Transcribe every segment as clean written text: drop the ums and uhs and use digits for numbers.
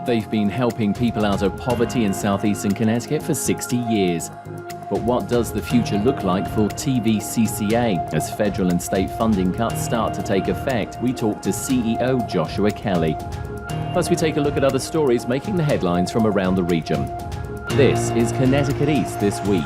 They've been helping people out of poverty in southeastern Connecticut for 60 years. But what does the future look like for TVCCA as federal and state funding cuts start to take effect? We talk to CEO Joshua Kelly. Plus, we take a look at other stories making the headlines from around the region. This is Connecticut East This Week.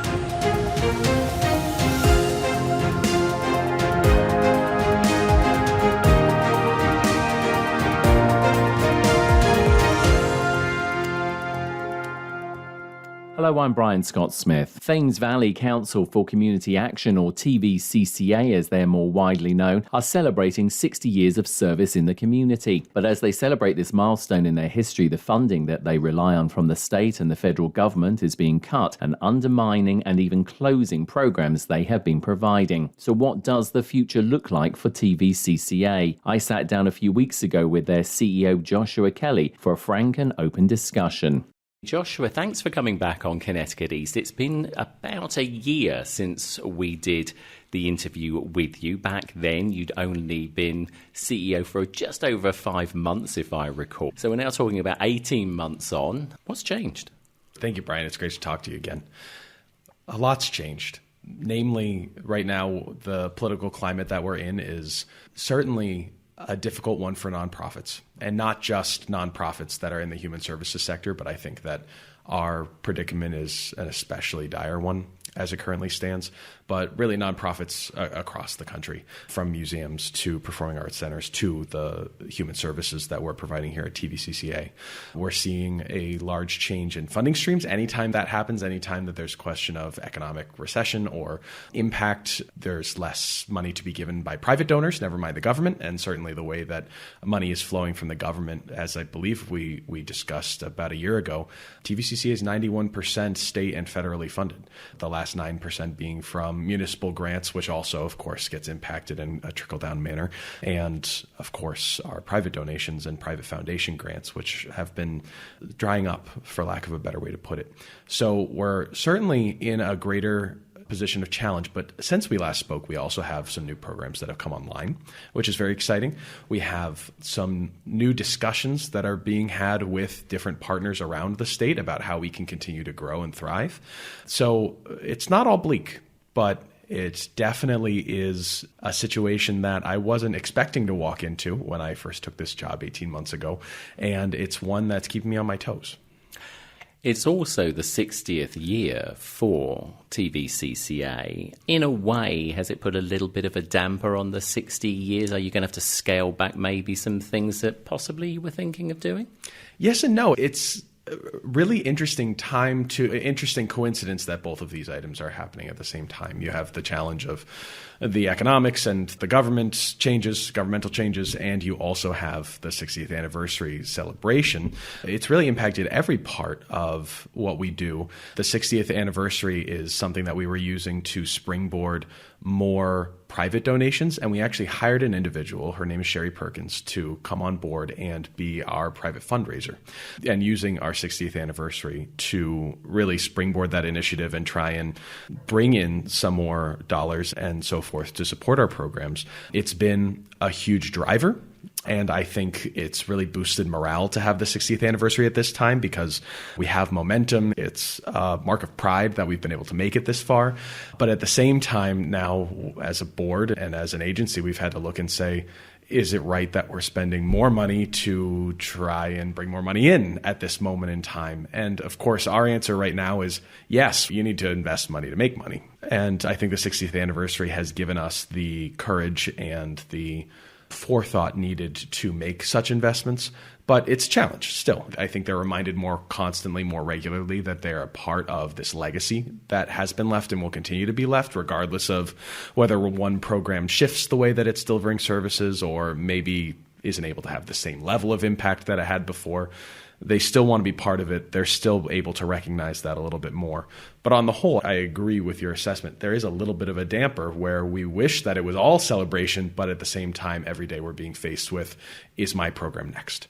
Hello, I'm Brian Scott Smith. Thames Valley Council for Community Action, or TVCCA as they're more widely known, are celebrating 60 years of service in the community. But as they celebrate this milestone in their history, the funding that they rely on from the state and the federal government is being cut and undermining and even closing programs they have been providing. So what does the future look like for TVCCA? I sat down a few weeks ago with their CEO Joshua Kelly for a frank and open discussion. Joshua, thanks for coming back on Connecticut East. It's been about a year since we did the interview with you. Back then, you'd only been CEO for just over 5 months, if I recall. So we're now talking about 18 months on. What's changed? Thank you, Brian. It's great to talk to you again. A lot's changed. Namely, right now, the political climate that we're in is certainly a difficult one for nonprofits, and not just nonprofits that are in the human services sector, but I think that our predicament is an especially dire one as it currently stands, but really nonprofits across the country, from museums to performing arts centers to the human services that we're providing here at TVCCA. We're seeing a large change in funding streams. Anytime that happens, anytime that there's a question of economic recession or impact, there's less money to be given by private donors, never mind the government, and certainly the way that money is flowing from the government, as I believe we discussed about a year ago. TVCCA is 91% state and federally funded. The last 9% being from municipal grants, which also, of course, gets impacted in a trickle-down manner. And, of course, our private donations and private foundation grants, which have been drying up, for lack of a better way to put it. So we're certainly in a greater position of challenge. But since we last spoke, we also have some new programs that have come online, which is very exciting. We have some new discussions that are being had with different partners around the state about how we can continue to grow and thrive. So it's not all bleak, but it definitely is a situation that I wasn't expecting to walk into when I first took this job 18 months ago. And it's one that's keeping me on my toes. It's also the 60th year for TVCCA. In a way, has it put a little bit of a damper on the 60 years? Are you going to have to scale back maybe some things that possibly you were thinking of doing? Yes and no. It's a really interesting coincidence that both of these items are happening at the same time. You have the challenge of the economics and the governmental changes, and you also have the 60th anniversary celebration. It's really impacted every part of what we do. The 60th anniversary is something that we were using to springboard more private donations, and we actually hired an individual, her name is Sherry Perkins, to come on board and be our private fundraiser, and using our 60th anniversary to really springboard that initiative and try and bring in some more dollars and so forth to support our programs. It's been a huge driver. And I think it's really boosted morale to have the 60th anniversary at this time because we have momentum. It's a mark of pride that we've been able to make it this far. But at the same time, now as a board and as an agency, we've had to look and say, is it right that we're spending more money to try and bring more money in at this moment in time? And of course, our answer right now is yes, you need to invest money to make money. And I think the 60th anniversary has given us the courage and the forethought needed to make such investments, but it's challenged still. I think they're reminded more constantly, more regularly that they're a part of this legacy that has been left and will continue to be left, regardless of whether one program shifts the way that it's delivering services or maybe isn't able to have the same level of impact that it had before. They still want to be part of it. They're still able to recognize that a little bit more. But on the whole, I agree with your assessment. There is a little bit of a damper where we wish that it was all celebration, but at the same time, every day we're being faced with, is my program next?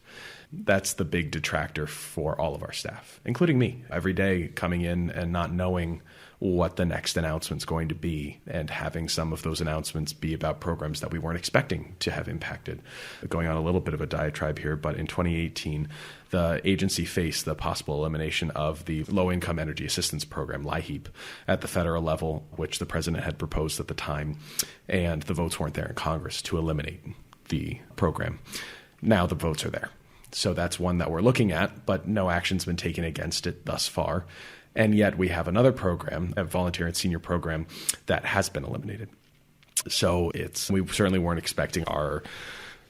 That's the big detractor for all of our staff, including me. Every day coming in and not knowing what the next announcement's going to be, and having some of those announcements be about programs that we weren't expecting to have impacted. Going on a little bit of a diatribe here, but in 2018, the agency faced the possible elimination of the Low-Income Energy Assistance Program, LIHEAP, at the federal level, which the president had proposed at the time, and the votes weren't there in Congress to eliminate the program. Now the votes are there. So that's one that we're looking at, but no action's been taken against it thus far. And yet we have another program, a volunteer and senior program, that has been eliminated. So we certainly weren't expecting our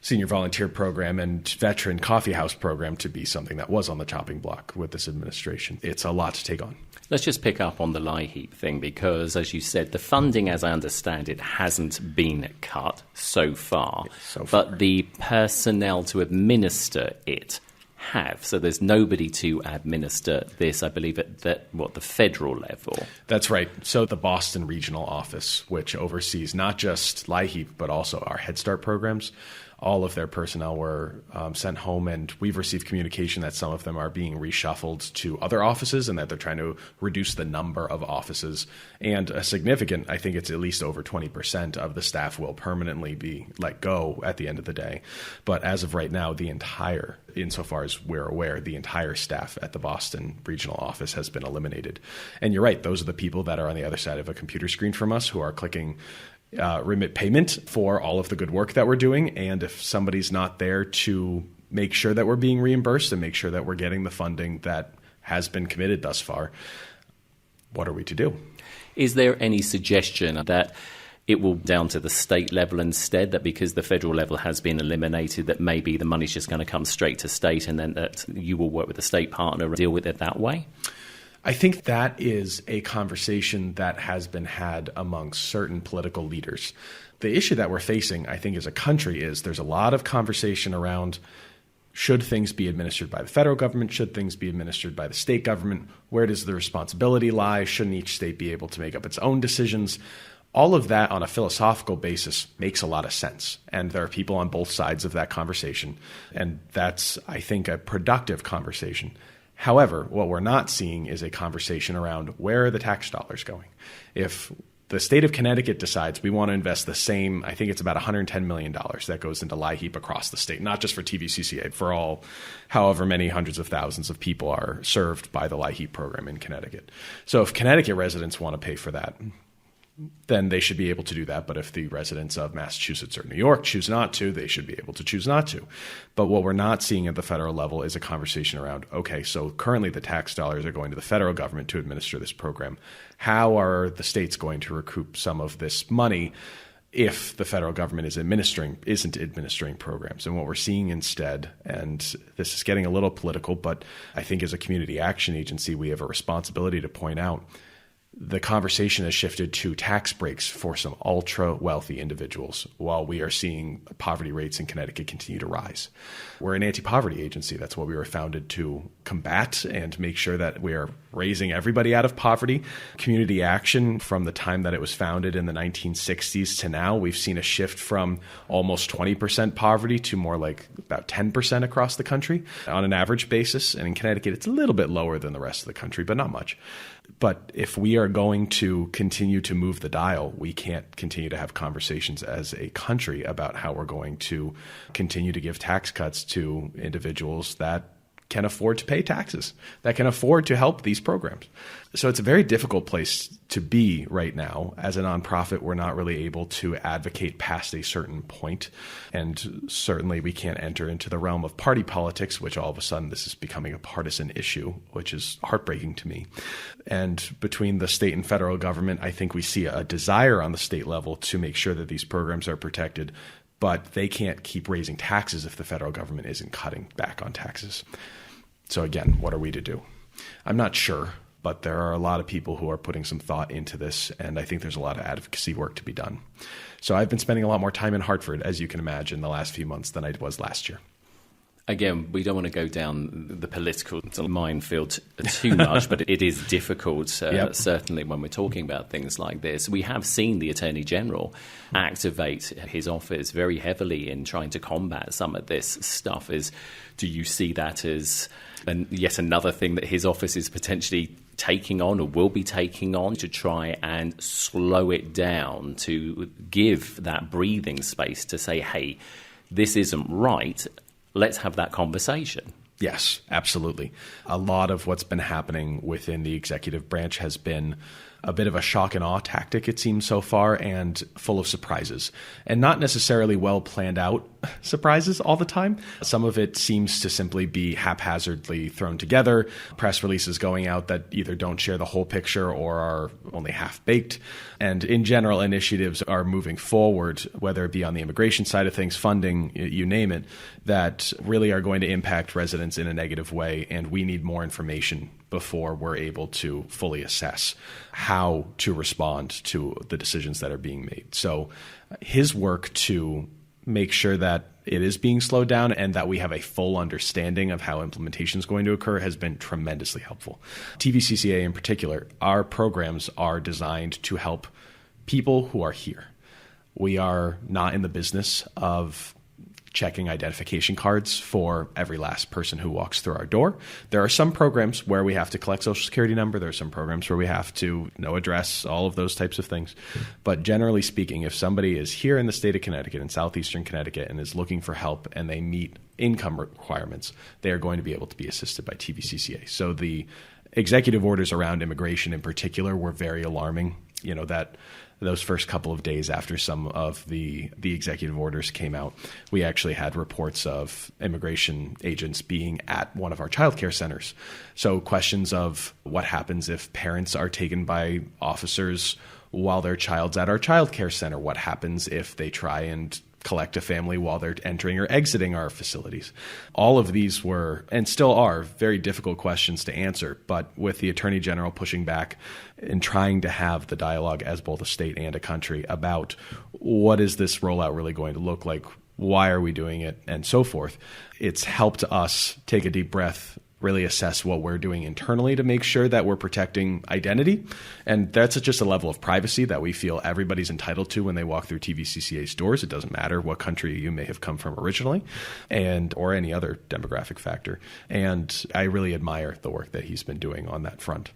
senior volunteer program and veteran coffee house program to be something that was on the chopping block with this administration. It's a lot to take on. Let's just pick up on the LIHEAP thing because, as you said, the funding, as I understand it, hasn't been cut so far. But the personnel to administer it have. So there's nobody to administer this, I believe, at the federal level. That's right. So the Boston Regional Office, which oversees not just LIHEAP, but also our Head Start programs, all of their personnel were sent home, and we've received communication that some of them are being reshuffled to other offices and that they're trying to reduce the number of offices. And a significant, I think it's at least over 20% of the staff will permanently be let go at the end of the day. But as of right now, insofar as we're aware, the entire staff at the Boston Regional Office has been eliminated. And you're right, those are the people that are on the other side of a computer screen from us who are clicking remit payment for all of the good work that we're doing. And if somebody's not there to make sure that we're being reimbursed and make sure that we're getting the funding that has been committed thus far, what are we to do? Is there any suggestion that it will down to the state level instead, that because the federal level has been eliminated, that maybe the money's just going to come straight to state and then that you will work with a state partner and deal with it that way? I think that is a conversation that has been had among certain political leaders. The issue that we're facing, I think, as a country is there's a lot of conversation around should things be administered by the federal government? Should things be administered by the state government? Where does the responsibility lie? Shouldn't each state be able to make up its own decisions? All of that on a philosophical basis makes a lot of sense. And there are people on both sides of that conversation. And that's, I think, a productive conversation. However, what we're not seeing is a conversation around where are the tax dollars going. If the state of Connecticut decides we want to invest the same, I think it's about $110 million that goes into LIHEAP across the state, not just for TVCCA, for all, however many hundreds of thousands of people are served by the LIHEAP program in Connecticut. So if Connecticut residents want to pay for that, then they should be able to do that. But if the residents of Massachusetts or New York choose not to, they should be able to choose not to. But what we're not seeing at the federal level is a conversation around, okay, so currently the tax dollars are going to the federal government to administer this program. How are the states going to recoup some of this money if the federal government isn't administering programs? And what we're seeing instead, and this is getting a little political, but I think as a community action agency, we have a responsibility to point out the conversation has shifted to tax breaks for some ultra wealthy individuals while we are seeing poverty rates in Connecticut continue to rise. We're an anti-poverty agency. That's what we were founded to combat and make sure that we are raising everybody out of poverty. Community action, from the time that it was founded in the 1960s to now, we've seen a shift from almost 20% poverty to more like about 10% across the country on an average basis. And in Connecticut, it's a little bit lower than the rest of the country, but not much. But if we are going to continue to move the dial, we can't continue to have conversations as a country about how we're going to continue to give tax cuts to individuals that can afford to pay taxes, that can afford to help these programs. So it's a very difficult place to be right now. As a nonprofit, we're not really able to advocate past a certain point. And certainly we can't enter into the realm of party politics, which all of a sudden this is becoming a partisan issue, which is heartbreaking to me. And between the state and federal government, I think we see a desire on the state level to make sure that these programs are protected, but they can't keep raising taxes if the federal government isn't cutting back on taxes. So again, what are we to do? I'm not sure, but there are a lot of people who are putting some thought into this, and I think there's a lot of advocacy work to be done. So I've been spending a lot more time in Hartford, as you can imagine, the last few months than I was last year. Again, we don't want to go down the political minefield too much, but it is difficult, certainly when we're talking about things like this. We have seen the Attorney General activate his office very heavily in trying to combat some of this stuff. Do you see that as yet another thing that his office is potentially taking on or will be taking on to try and slow it down, to give that breathing space to say, hey, this isn't right, let's have that conversation? Yes, absolutely. A lot of what's been happening within the executive branch has been a bit of a shock and awe tactic, it seems so far, and full of surprises, and not necessarily well planned out surprises all the time. Some of it seems to simply be haphazardly thrown together, press releases going out that either don't share the whole picture or are only half baked. And in general, initiatives are moving forward, whether it be on the immigration side of things, funding, you name it, that really are going to impact residents in a negative way. And we need more information before we're able to fully assess how to respond to the decisions that are being made. So his work to make sure that it is being slowed down and that we have a full understanding of how implementation is going to occur has been tremendously helpful. TVCCA in particular, our programs are designed to help people who are here. We are not in the business of checking identification cards for every last person who walks through our door. There are some programs where we have to collect social security number. There are some programs where we have to know address, all of those types of things. But generally speaking, if somebody is here in the state of Connecticut, in southeastern Connecticut, and is looking for help and they meet income requirements, they are going to be able to be assisted by TVCCA. So the executive orders around immigration in particular were very alarming. You know, that those first couple of days after some of the executive orders came out, we actually had reports of immigration agents being at one of our childcare centers. So questions of what happens if parents are taken by officers while their child's at our childcare center? What happens if they try and collect a family while they're entering or exiting our facilities? All of these were, and still are, very difficult questions to answer. But with the Attorney General pushing back and trying to have the dialogue as both a state and a country about what is this rollout really going to look like, why are we doing it, and so forth, it's helped us take a deep breath, really assess what we're doing internally to make sure that we're protecting identity. And that's just a level of privacy that we feel everybody's entitled to when they walk through TVCCA's doors. It doesn't matter what country you may have come from originally or any other demographic factor. And I really admire the work that he's been doing on that front.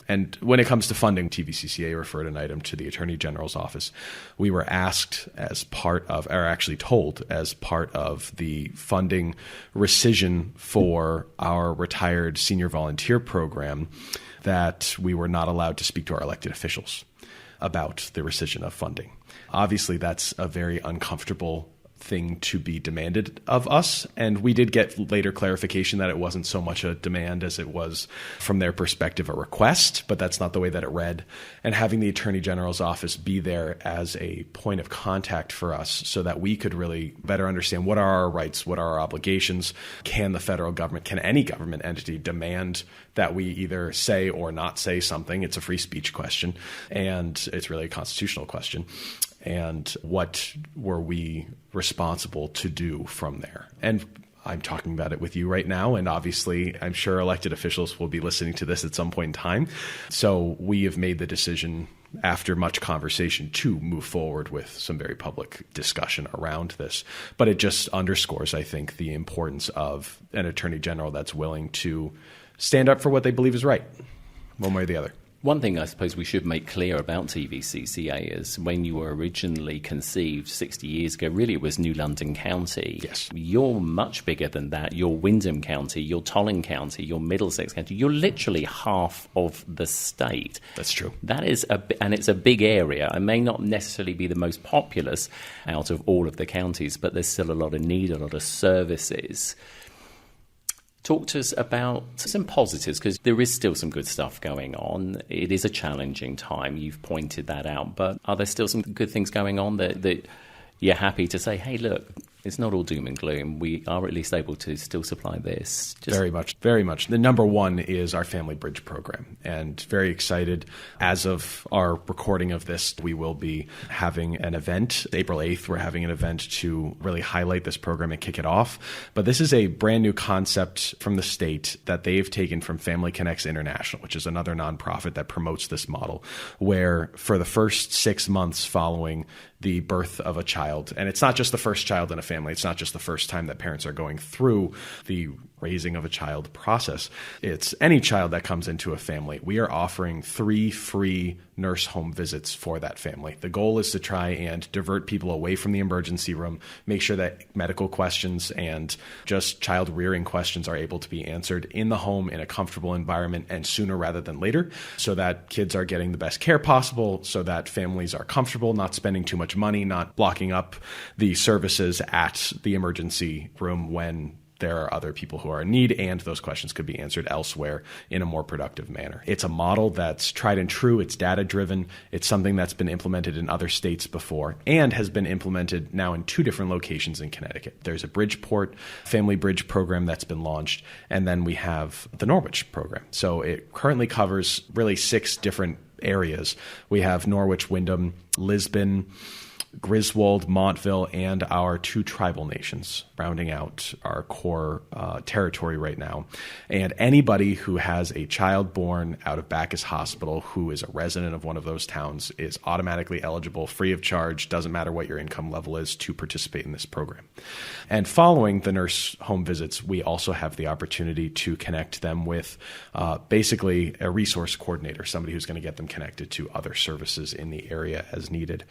And when it comes to funding, TVCCA referred an item to the Attorney General's office. We were asked as part of, or actually told as part of the funding rescission for our retired senior volunteer program, that we were not allowed to speak to our elected officials about the rescission of funding. Obviously, that's a very uncomfortable thing to be demanded of us. And we did get later clarification that it wasn't so much a demand as it was, from their perspective, a request, but that's not the way that it read. And having the Attorney General's office be there as a point of contact for us so that we could really better understand what are our rights, what are our obligations, can the federal government, can any government entity demand that we either say or not say something? It's a free speech question, and it's really a constitutional question. And what were we responsible to do from there? And I'm talking about it with you right now, and obviously I'm sure elected officials will be listening to this at some point in time. So we have made the decision, after much conversation, to move forward with some very public discussion around this. But it just underscores, I think, the importance of an Attorney General that's willing to stand up for what they believe is right, one way or the other. One thing I suppose we should make clear about TVCCA is when you were originally conceived 60 years ago, really it was New London County. Yes. You're much bigger than that. You're Windham County, you're Tolling County, you're Middlesex County. You're literally half of the state. That's true. That is and it's a big area. It may not necessarily be the most populous out of all of the counties, but there's still a lot of need, a lot of services. Talk to us about some positives, because there is still some good stuff going on. It is a challenging time. You've pointed that out. But are there still some good things going on that you're happy to say, hey, look, it's not all doom and gloom. We are at least able to still supply this. Very much, very much. The number one is our Family Bridge program, and very excited. As of our recording of this, we will be having an event. April 8th, we're having an event to really highlight this program and kick it off. But this is a brand new concept from the state that they've taken from Family Connects International, which is another nonprofit that promotes this model, where for the first 6 months following the birth of a child. And it's not just the first child in a family. It's not just the first time that parents are going through the raising of a child process. It's any child that comes into a family. We are offering 3 free nurse home visits for that family. The goal is to try and divert people away from the emergency room, make sure that medical questions and just child rearing questions are able to be answered in the home in a comfortable environment and sooner rather than later, so that kids are getting the best care possible, so that families are comfortable, not spending too much money, not blocking up the services at the emergency room when there are other people who are in need, and those questions could be answered elsewhere in a more productive manner. It's a model that's tried and true. It's data-driven. It's something that's been implemented in other states before and has been implemented now in 2 different locations in Connecticut. There's a Bridgeport Family Bridge program that's been launched, and then we have the Norwich program. So it currently covers really 6 different areas. We have Norwich, Wyndham, Lisbon, Griswold, Montville, and our 2 tribal nations, rounding out our core territory right now. And anybody who has a child born out of Bacchus Hospital who is a resident of one of those towns is automatically eligible, free of charge, doesn't matter what your income level is, to participate in this program. And following the nurse home visits, we also have the opportunity to connect them with basically a resource coordinator, somebody who's going to get them connected to other services in the area as needed.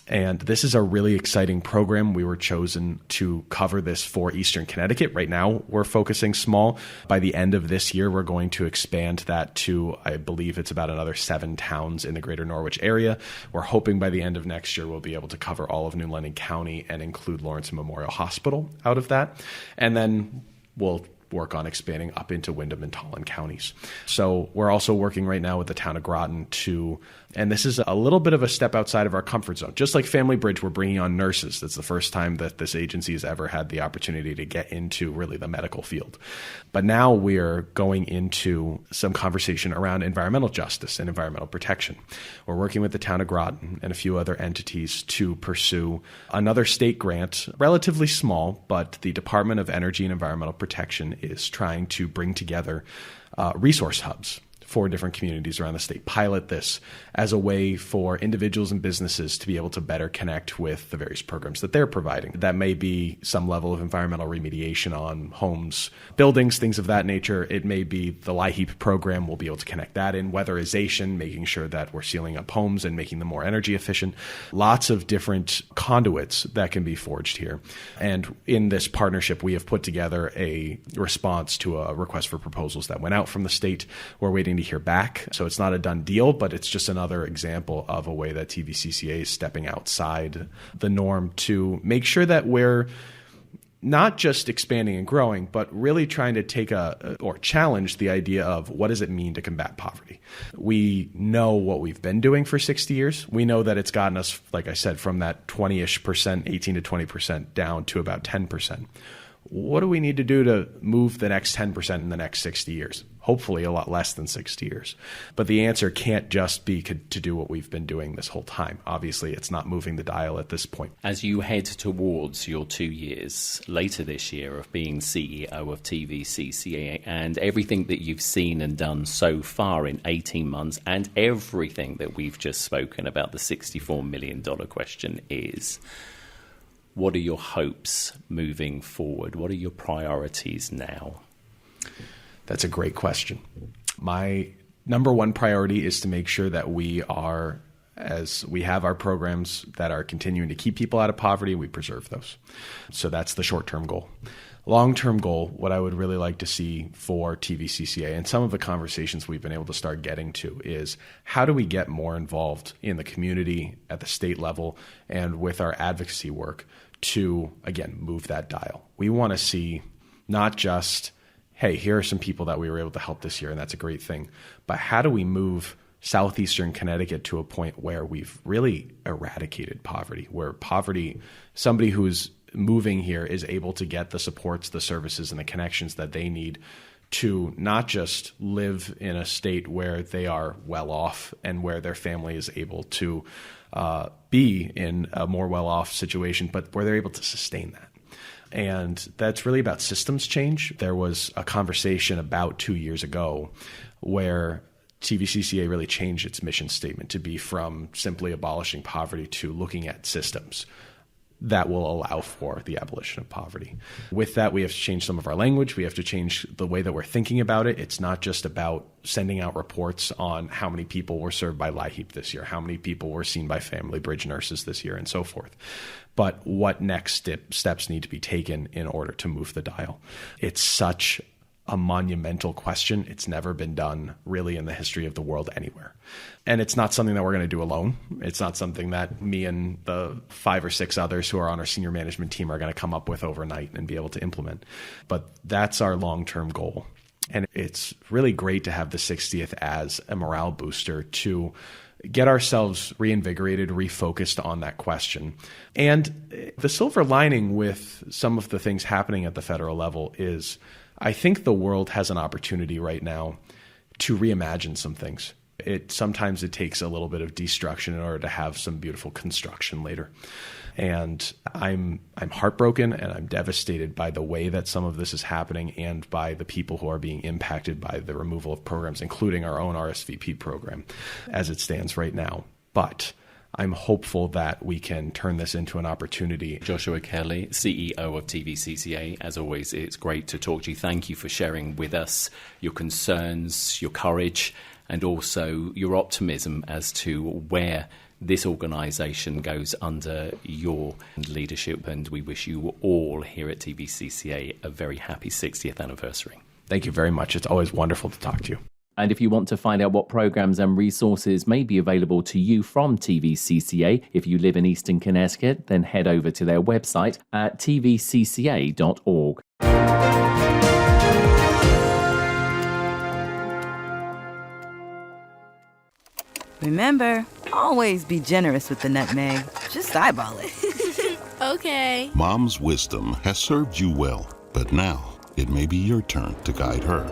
And this is a really exciting program. We were chosen to cover this for Eastern Connecticut. Right now, we're focusing small. By the end of this year, we're going to expand that to, I believe it's about another 7 towns in the greater Norwich area. We're hoping by the end of next year, we'll be able to cover all of New London County and include Lawrence Memorial Hospital out of that. And then we'll work on expanding up into Wyndham and Tolland counties. So we're also working right now with the town of Groton and this is a little bit of a step outside of our comfort zone. Just like Family Bridge, we're bringing on nurses. That's the first time that this agency has ever had the opportunity to get into really the medical field. But now we're going into some conversation around environmental justice and environmental protection. We're working with the town of Groton and a few other entities to pursue another state grant, relatively small, but the Department of Energy and Environmental Protection is trying to bring together resource hubs for different communities around the state, pilot this as a way for individuals and businesses to be able to better connect with the various programs that they're providing. That may be some level of environmental remediation on homes, buildings, things of that nature. It may be the LIHEAP program. We'll be able to connect that in, weatherization, making sure that we're sealing up homes and making them more energy efficient. Lots of different conduits that can be forged here. And in this partnership, we have put together a response to a request for proposals that went out from the state. We're waiting to hear back. So it's not a done deal, but it's just another example of a way that TVCCA is stepping outside the norm to make sure that we're not just expanding and growing, but really trying to take or challenge the idea of what does it mean to combat poverty. We know what we've been doing for 60 years. We know that it's gotten us, like I said, from that 20-ish%, 18 to 20% down to about 10%. What do we need to do to move the next 10% in the next 60 years? Hopefully a lot less than 60 years. But the answer can't just be to do what we've been doing this whole time. Obviously, it's not moving the dial at this point. As you head towards your 2 years later this year of being CEO of TVCCA and everything that you've seen and done so far in 18 months and everything that we've just spoken about, the $64 million question is, what are your hopes moving forward? What are your priorities now? That's a great question. My number one priority is to make sure that we are, as we have our programs that are continuing to keep people out of poverty, we preserve those. So that's the short-term goal. Long-term goal, what I would really like to see for TVCCA and some of the conversations we've been able to start getting to is how do we get more involved in the community at the state level and with our advocacy work to, again, move that dial. We want to see not just, hey, here are some people that we were able to help this year, and that's a great thing, but how do we move southeastern Connecticut to a point where we've really eradicated poverty, where poverty, somebody who's moving here is able to get the supports, the services, and the connections that they need to not just live in a state where they are well off and where their family is able to be in a more well-off situation, but where they're able to sustain that. And that's really about systems change. There was a conversation about 2 years ago where TVCCA really changed its mission statement to be from simply abolishing poverty to looking at systems that will allow for the abolition of poverty. With that, we have to change some of our language. We have to change the way that we're thinking about it. It's not just about sending out reports on how many people were served by LIHEAP this year, how many people were seen by Family Bridge nurses this year, and so forth. But what next steps need to be taken in order to move the dial? It's such a monumental question. It's never been done really in the history of the world anywhere. And it's not something that we're going to do alone. It's not something that me and the 5 or 6 others who are on our senior management team are going to come up with overnight and be able to implement. But that's our long-term goal. And it's really great to have the 60th as a morale booster to get ourselves reinvigorated, refocused on that question. And the silver lining with some of the things happening at the federal level is I think the world has an opportunity right now to reimagine some things. Sometimes it takes a little bit of destruction in order to have some beautiful construction later. And I'm heartbroken and I'm devastated by the way that some of this is happening and by the people who are being impacted by the removal of programs, including our own RSVP program as it stands right now. But I'm hopeful that we can turn this into an opportunity. Joshua Kelly, CEO of TVCCA, as always, it's great to talk to you. Thank you for sharing with us your concerns, your courage, and also your optimism as to where this organisation goes under your leadership. And we wish you all here at TVCCA a very happy 60th anniversary. Thank you very much. It's always wonderful to talk to you. And if you want to find out what programs and resources may be available to you from TVCCA, if you live in Eastern Connecticut, then head over to their website at tvcca.org. Remember, always be generous with the nutmeg. Just eyeball it. Okay. Mom's wisdom has served you well, but now it may be your turn to guide her.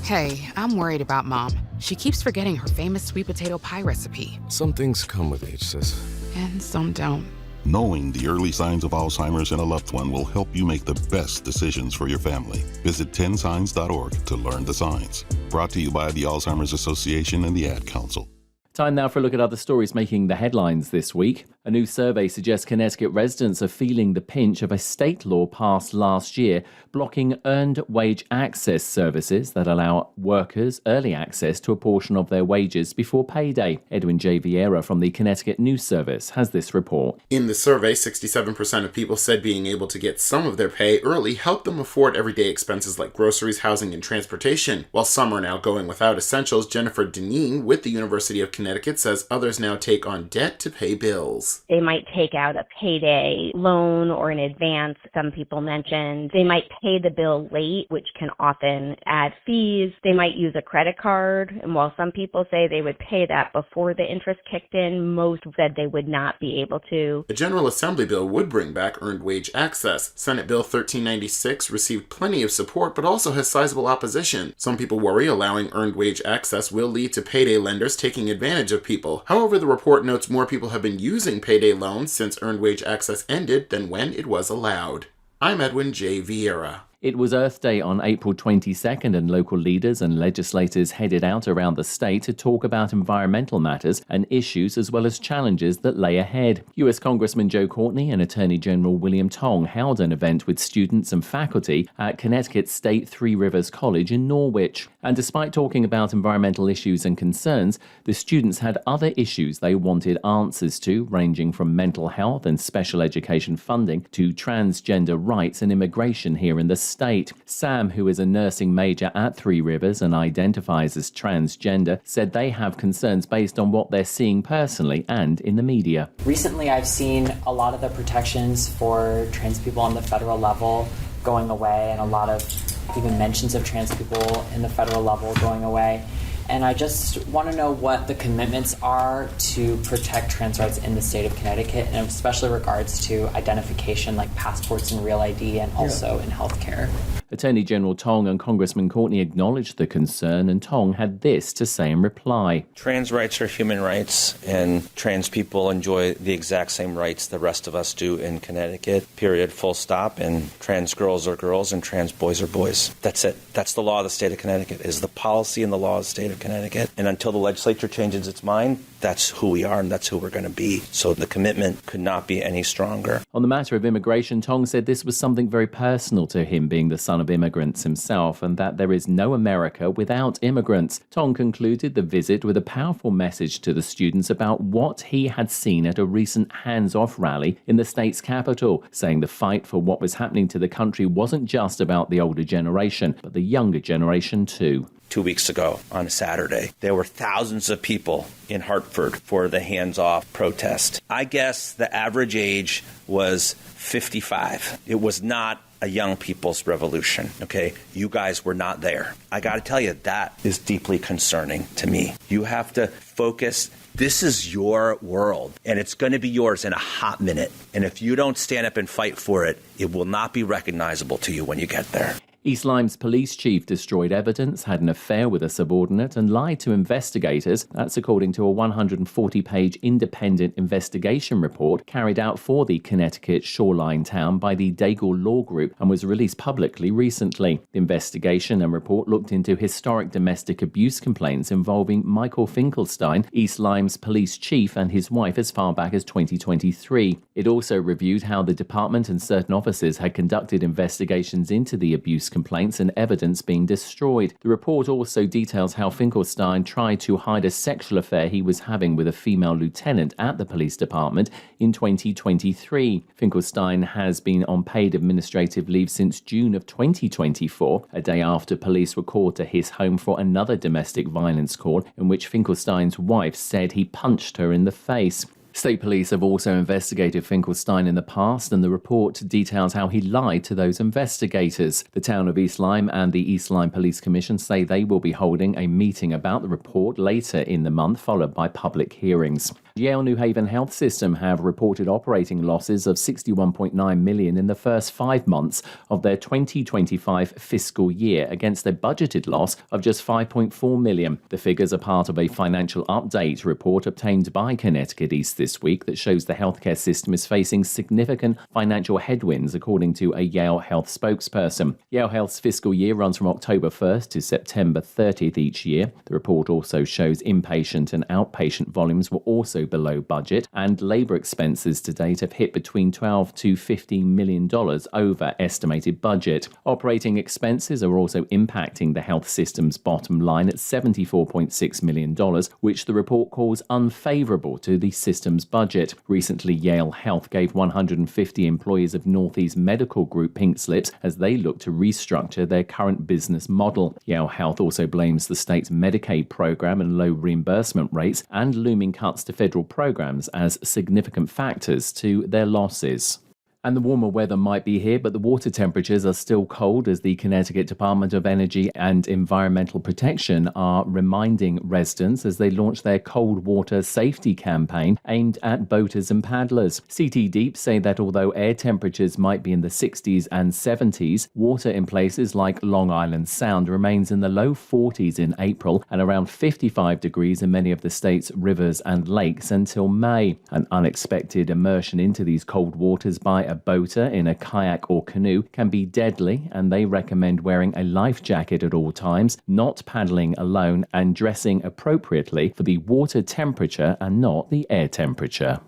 Hey, I'm worried about Mom. She keeps forgetting her famous sweet potato pie recipe. Some things come with age, sis. And some don't. Knowing the early signs of Alzheimer's in a loved one will help you make the best decisions for your family. Visit 10signs.org to learn the signs. Brought to you by the Alzheimer's Association and the Ad Council. Time now for a look at other stories making the headlines this week. A new survey suggests Connecticut residents are feeling the pinch of a state law passed last year blocking earned wage access services that allow workers early access to a portion of their wages before payday. Edwin J. Vieira from the Connecticut News Service has this report. In the survey, 67% of people said being able to get some of their pay early helped them afford everyday expenses like groceries, housing, and transportation. While some are now going without essentials, Jennifer Deneen with the University of Connecticut says others now take on debt to pay bills. They might take out a payday loan or an advance. Some people mentioned they might pay the bill late, which can often add fees. They might use a credit card. And while some people say they would pay that before the interest kicked in, most said they would not be able to. A General Assembly bill would bring back earned wage access. Senate Bill 1396 received plenty of support, but also has sizable opposition. Some people worry allowing earned wage access will lead to payday lenders taking advantage of people. However, the report notes more people have been using payday loans since earned wage access ended than when it was allowed. I'm Edwin J. Vieira. It was Earth Day on April 22nd, and local leaders and legislators headed out around the state to talk about environmental matters and issues as well as challenges that lay ahead. U.S. Congressman Joe Courtney and Attorney General William Tong held an event with students and faculty at Connecticut State Three Rivers College in Norwich. And despite talking about environmental issues and concerns, the students had other issues they wanted answers to, ranging from mental health and special education funding to transgender rights and immigration here in the state. Sam, who is a nursing major at Three Rivers and identifies as transgender, said they have concerns based on what they're seeing personally and in the media. Recently, I've seen a lot of the protections for trans people on the federal level going away, and a lot of even mentions of trans people in the federal level going away. And I just want to know what the commitments are to protect trans rights in the state of Connecticut, and especially regards to identification like passports and real ID, and also in healthcare. Attorney General Tong and Congressman Courtney acknowledged the concern, and Tong had this to say in reply. Trans rights are human rights, and trans people enjoy the exact same rights the rest of us do in Connecticut, period, full stop. And trans girls are girls and trans boys are boys. That's it. That's the law of the state of Connecticut, is the policy and the law of the state of Connecticut. And until the legislature changes its mind, that's who we are and that's who we're going to be. So the commitment could not be any stronger. On the matter of immigration, Tong said this was something very personal to him, being the son of immigrants himself, and that there is no America without immigrants. Tong concluded the visit with a powerful message to the students about what he had seen at a recent hands-off rally in the state's capital, saying the fight for what was happening to the country wasn't just about the older generation, but the younger generation too. 2 weeks ago on a Saturday, there were thousands of people in Hartford for the hands-off protest. I guess the average age was 55. It was not a young people's revolution, okay? You guys were not there. I got to tell you, that is deeply concerning to me. You have to focus. This is your world, and it's going to be yours in a hot minute. And if you don't stand up and fight for it, it will not be recognizable to you when you get there. East Lyme's police chief destroyed evidence, had an affair with a subordinate, and lied to investigators. That's according to a 140-page independent investigation report carried out for the Connecticut shoreline town by the Daigle Law Group and was released publicly recently. The investigation and report looked into historic domestic abuse complaints involving Michael Finkelstein, East Lyme's police chief, and his wife as far back as 2023. It also reviewed how the department and certain officers had conducted investigations into the abuse complaints and evidence being destroyed. The report also details how Finkelstein tried to hide a sexual affair he was having with a female lieutenant at the police department in 2023. Finkelstein has been on paid administrative leave since June of 2024, a day after police were called to his home for another domestic violence call in which Finkelstein's wife said he punched her in the face. State police have also investigated Finkelstein in the past, and the report details how he lied to those investigators. The town of East Lyme and the East Lyme Police Commission say they will be holding a meeting about the report later in the month, followed by public hearings. Yale New Haven Health System have reported operating losses of $61.9 million in the first 5 months of their 2025 fiscal year, against a budgeted loss of just $5.4 million. The figures are part of a financial update report obtained by Connecticut East This week that shows the healthcare system is facing significant financial headwinds, according to a Yale Health spokesperson. Yale Health's fiscal year runs from October 1st to September 30th each year. The report also shows inpatient and outpatient volumes were also below budget, and labour expenses to date have hit between $12 to $15 million over estimated budget. Operating expenses are also impacting the health system's bottom line at $74.6 million, which the report calls unfavourable to the system's budget. Recently, Yale Health gave 150 employees of Northeast Medical Group pink slips as they look to restructure their current business model. Yale Health also blames the state's Medicaid program and low reimbursement rates and looming cuts to federal programs as significant factors to their losses. And the warmer weather might be here, but the water temperatures are still cold, as the Connecticut Department of Energy and Environmental Protection are reminding residents as they launch their cold water safety campaign aimed at boaters and paddlers. CT Deep say that although air temperatures might be in the 60s and 70s, water in places like Long Island Sound remains in the low 40s in April and around 55 degrees in many of the state's rivers and lakes until May. An unexpected immersion into these cold waters by a boater in a kayak or canoe can be deadly, and they recommend wearing a life jacket at all times, not paddling alone, and dressing appropriately for the water temperature and not the air temperature.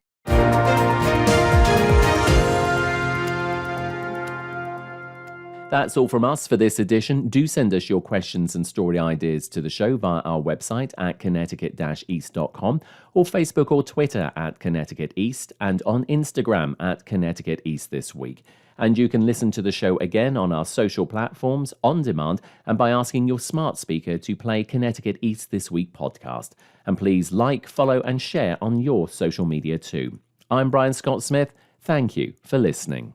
That's all from us for this edition. Do send us your questions and story ideas to the show via our website at connecticut-east.com or Facebook or Twitter at Connecticut East and on Instagram at Connecticut East This Week. And you can listen to the show again on our social platforms, on demand, and by asking your smart speaker to play Connecticut East This Week podcast. And please like, follow, and share on your social media too. I'm Brian Scott Smith. Thank you for listening.